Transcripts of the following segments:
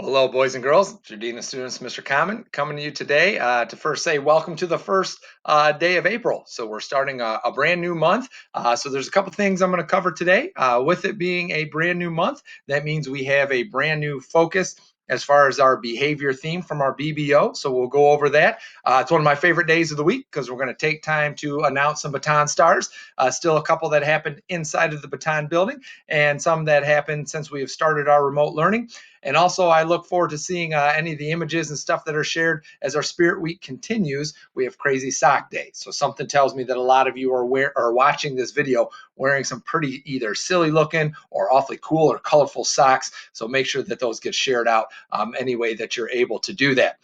Hello, boys and girls. It's your Dean of Students, Mr. Common, coming to you today to first say welcome to the first day of April. So we're starting a brand new month. So there's a couple things I'm going to cover today. With it being a brand new month, that means we have a brand new focus as far as our behavior theme from our BBO. So we'll go over that. It's one of my favorite days of the week because we're going to take time to announce some Bataan stars. Still a couple that happened inside of the Bataan building and some that happened since we have started our remote learning. And also, I look forward to seeing any of the images and stuff that are shared as our Spirit Week continues. We have Crazy Sock Day. So something tells me that a lot of you are watching this video wearing some pretty either silly looking or awfully cool or colorful socks. So make sure that those get shared out any way that you're able to do that.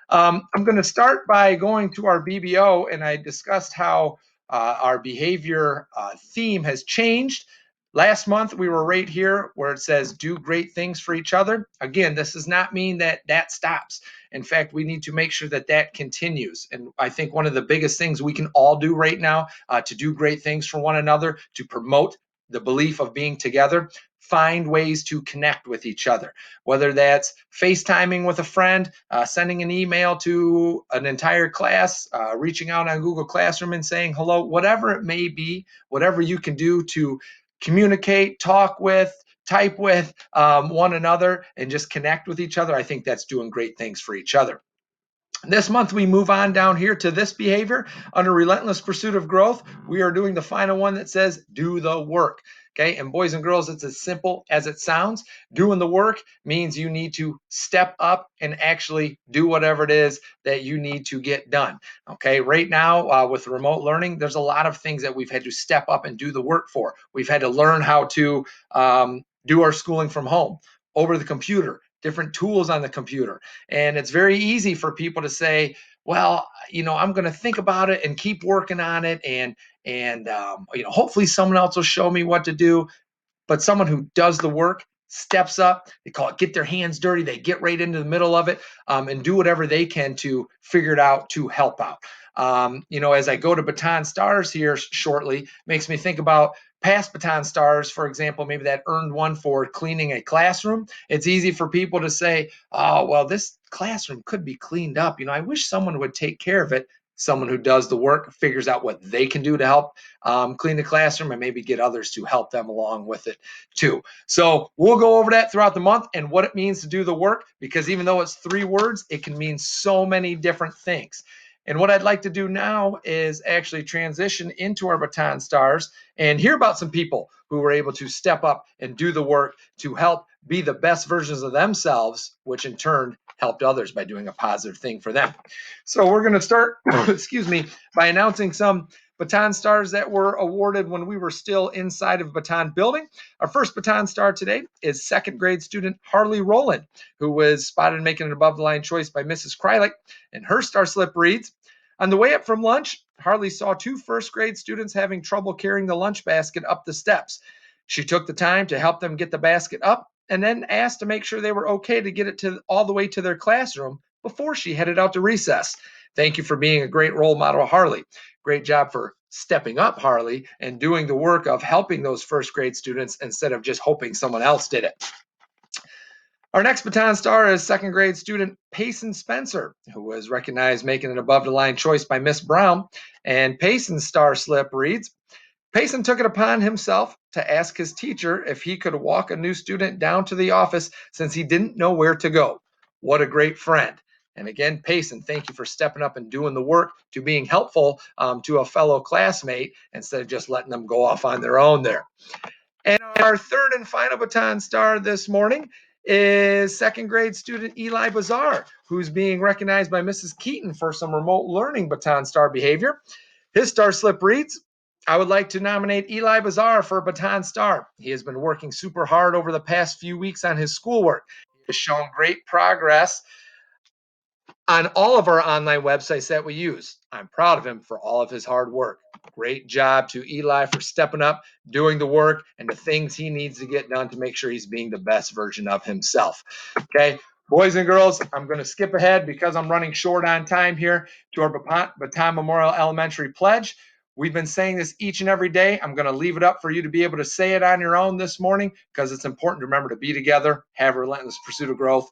I'm going to start by going to our BBO, and I discussed how our behavior theme has changed. Last month, we were right here where it says do great things for each other. Again, this does not mean that that stops. In fact, we need to make sure that that continues. And I think one of the biggest things we can all do right now to do great things for one another, to promote the belief of being together, find ways to connect with each other, whether that's FaceTiming with a friend, sending an email to an entire class, reaching out on Google Classroom and saying hello, whatever it may be, whatever you can do to communicate, talk with, type with one another, and just connect with each other. I think that's doing great things for each other. This month, we move on down here to this behavior under relentless pursuit of growth. We are doing the final one that says do the work. Okay, and boys and girls, it's as simple as it sounds. Doing the work means you need to step up and actually do whatever it is that you need to get done. Okay, right now with remote learning, there's a lot of things that we've had to step up and do the work for. We've had to learn how to do our schooling from home over the computer, different tools on the computer. And it's very easy for people to say, well, I'm going to think about it and keep working on it. And hopefully someone else will show me what to do. But someone who does the work steps up, they call it get their hands dirty. They get right into the middle of it and do whatever they can to figure it out to help out. As I go to Bataan Stars here shortly, makes me think about past Bataan Stars, for example, maybe that earned one for cleaning a classroom. It's easy for people to say, oh, well, this classroom could be cleaned up. I wish someone would take care of it. Someone who does the work figures out what they can do to help clean the classroom and maybe get others to help them along with it too. So we'll go over that throughout the month and what it means to do the work, because even though it's 3 words, it can mean so many different things. And what I'd like to do now is actually transition into our Bataan Stars and hear about some people who were able to step up and do the work to help be the best versions of themselves, which in turn helped others by doing a positive thing for them. So we're going to start, excuse me, by announcing some Bataan Stars that were awarded when we were still inside of Bataan building. Our first Bataan Star today is second grade student Harley Rowland, who was spotted making an above the line choice by Mrs. Krylik, and her star slip reads, on the way up from lunch, Harley saw 2 first grade students having trouble carrying the lunch basket up the steps. She took the time to help them get the basket up and then asked to make sure they were okay to get it to all the way to their classroom before she headed out to recess. Thank you for being a great role model, Harley. Great job for stepping up, Harley, and doing the work of helping those first grade students instead of just hoping someone else did it. Our next Bataan Star is second grade student Payson Spencer, who was recognized making an above the line choice by Miss Brown. And Payson's star slip reads, Payson took it upon himself to ask his teacher if he could walk a new student down to the office since he didn't know where to go. What a great friend. And again, Payson, thank you for stepping up and doing the work to being helpful to a fellow classmate instead of just letting them go off on their own there. And our third and final Bataan Star this morning is second grade student Eli Bazar, who's being recognized by Mrs. Keaton for some remote learning Bataan Star behavior. His star slip reads, I would like to nominate Eli Bazar for Bataan Star. He has been working super hard over the past few weeks on his schoolwork. He has shown great progress on all of our online websites that we use. I'm proud of him for all of his hard work. Great job to Eli for stepping up, doing the work, and the things he needs to get done to make sure he's being the best version of himself. Okay, boys and girls, I'm going to skip ahead because I'm running short on time here to our Bataan Memorial Elementary Pledge. We've been saying this each and every day. I'm going to leave it up for you to be able to say it on your own this morning because it's important to remember to be together, have a relentless pursuit of growth,